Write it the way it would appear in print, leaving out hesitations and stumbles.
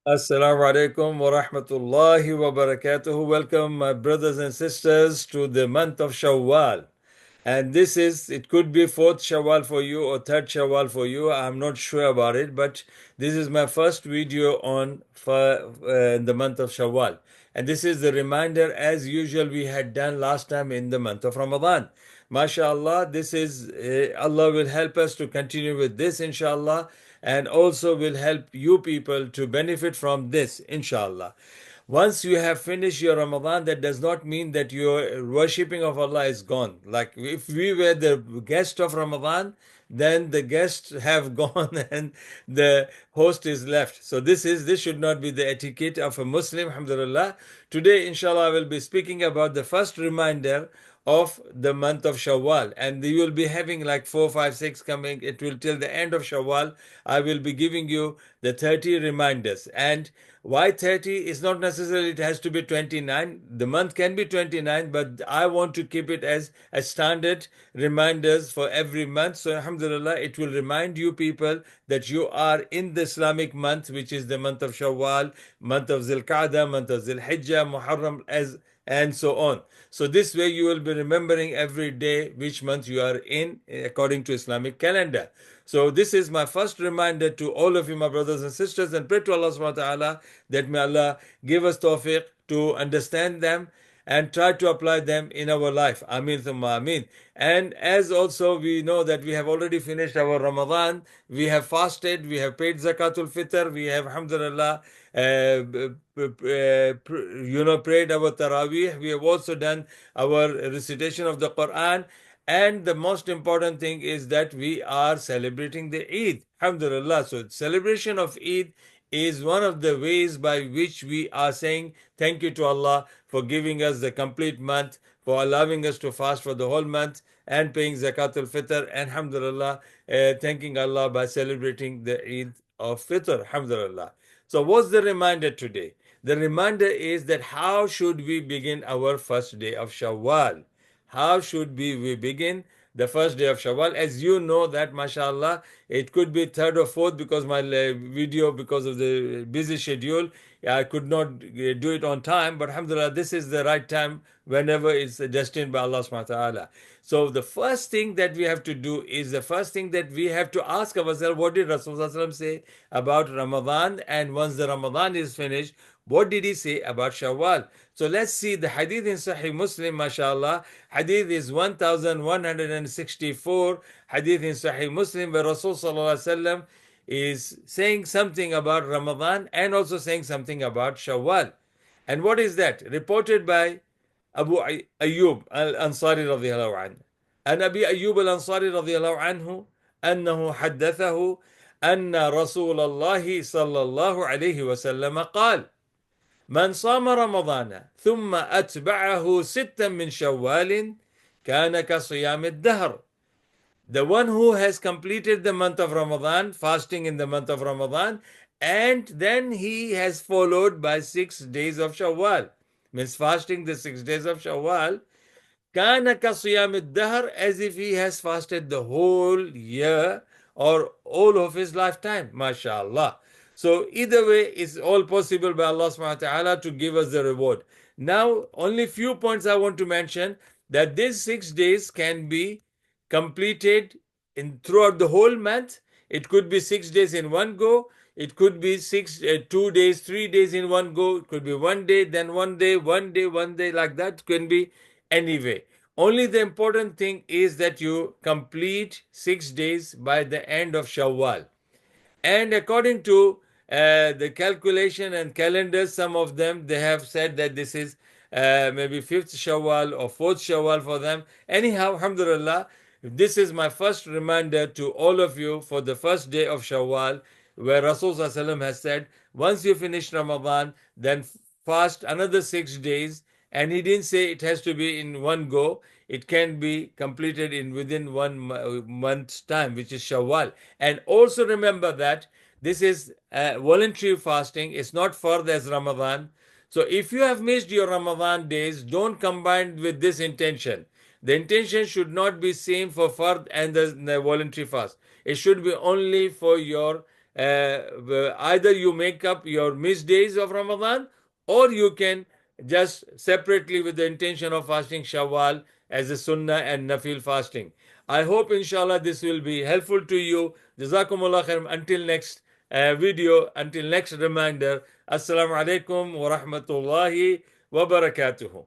Assalamu alaikum wa rahmatullahi wa barakatuhu. Welcome, my brothers and sisters, to the month of Shawwal. And it could be fourth Shawwal for you or third Shawwal for you. I'm not sure about it, but this is my first video on the month of Shawwal. And this is the reminder, as usual, we had done last time in the month of Ramadan. MashaAllah, Allah will help us to continue with this, inshallah, and also will help you people to benefit from this, inshallah. Once you have finished your Ramadan, that does not mean that your worshipping of Allah is gone. Like if we were the guest of Ramadan, then the guests have gone and the host is left. So this should not be the etiquette of a Muslim, alhamdulillah. Today, inshallah, I will be speaking about the first reminder of the month of Shawwal, and you will be having like 4, 5, 6 coming. It will till the end of Shawwal. I will be giving you the 30 reminders. And why 30? It's not necessarily it has to be 29. The month can be 29, but I want to keep it as a standard reminders for every month. So alhamdulillah, it will remind you people that you are in the Islamic month, which is the month of Shawwal, month of Zilqa'dah, month of Zilhijjah, Muharram, and so on. So this way you will be remembering every day which month you are in according to Islamic calendar. So this is my first reminder to all of you, my brothers and sisters, and pray to Allah subhanahu wa ta'ala that may Allah give us tawfiq to understand them and try to apply them in our life. Ameen thumma ameen. And as also we know that we have already finished our Ramadan, we have fasted, we have paid Zakatul Fitr, we have alhamdulillah prayed our Taraweeh, we have also done our recitation of the Quran, and the most important thing is that we are celebrating the Eid. Alhamdulillah. So celebration of Eid is one of the ways by which we are saying thank you to Allah for giving us the complete month, for allowing us to fast for the whole month and paying Zakatul Fitr, and alhamdulillah, thanking Allah by celebrating the Eid of Fitr. Alhamdulillah. So what's the reminder today? The reminder is that how should we begin our first day of Shawwal? How should we begin the first day of Shawwal? As you know that, mashallah, it could be third or fourth because my video, because of the busy schedule, I could not do it on time. But alhamdulillah, this is the right time whenever it's destined by Allah subhanahu wa ta'ala. So the first thing that we have to do is the first thing that we have to ask ourselves, what did Rasulullah say about Ramadan? And once the Ramadan is finished, what did he say about Shawwal? So let's see the hadith in Sahih Muslim, mashallah. Hadith is 1164, hadith in Sahih Muslim, where Rasul sallallahu alaihi wasallam is saying something about Ramadan and also saying something about Shawwal. And what is that? Reported by Abu Ayyub al-Ansari radiyallahu anhu. عن أبي أيوب الأنصاري رضي الله عنه أنه حدثه أن رسول الله صلى الله عليه وسلم قال: من صام رمضان ثم أتبعه ستا من شوال كان كصيام الدهر. The one who has completed the month of Ramadan, fasting in the month of Ramadan, and then he has followed by 6 days of Shawwal, means fasting the 6 days of Shawwal, كان كصيام الدهر, as if he has fasted the whole year or all of his lifetime. MashaAllah. So either way, it's all possible by Allah subhanahu wa ta'ala to give us the reward. Now, only few points I want to mention, that these 6 days can be completed in throughout the whole month. It could be 6 days in one go. It could be 2 days, 3 days in one go. It could be one day, then one day, one day, one day, like that. It can be anyway. Only the important thing is that you complete 6 days by the end of Shawwal. And according to the calculation and calendars, some of them they have said that this is maybe fifth Shawwal or fourth Shawwal for them. Anyhow, alhamdulillah, this is my first reminder to all of you for the first day of Shawwal, where Rasulullah has said, once you finish Ramadan, then fast another 6 days. And he didn't say it has to be in one go. It can be completed in within one month's time, which is Shawwal. And also remember that this is voluntary fasting. It's not fard as Ramadan. So if you have missed your Ramadan days, don't combine with this intention. The intention should not be same for fard and the voluntary fast. It should be only for your either you make up your missed days of Ramadan, or you can just separately with the intention of fasting Shawwal as a sunnah and nafil fasting. I hope inshallah this will be helpful to you. Jazakumullah khair. Until next video, until next reminder. Assalamu alaikum wa rahmatullahi wa barakatuhu.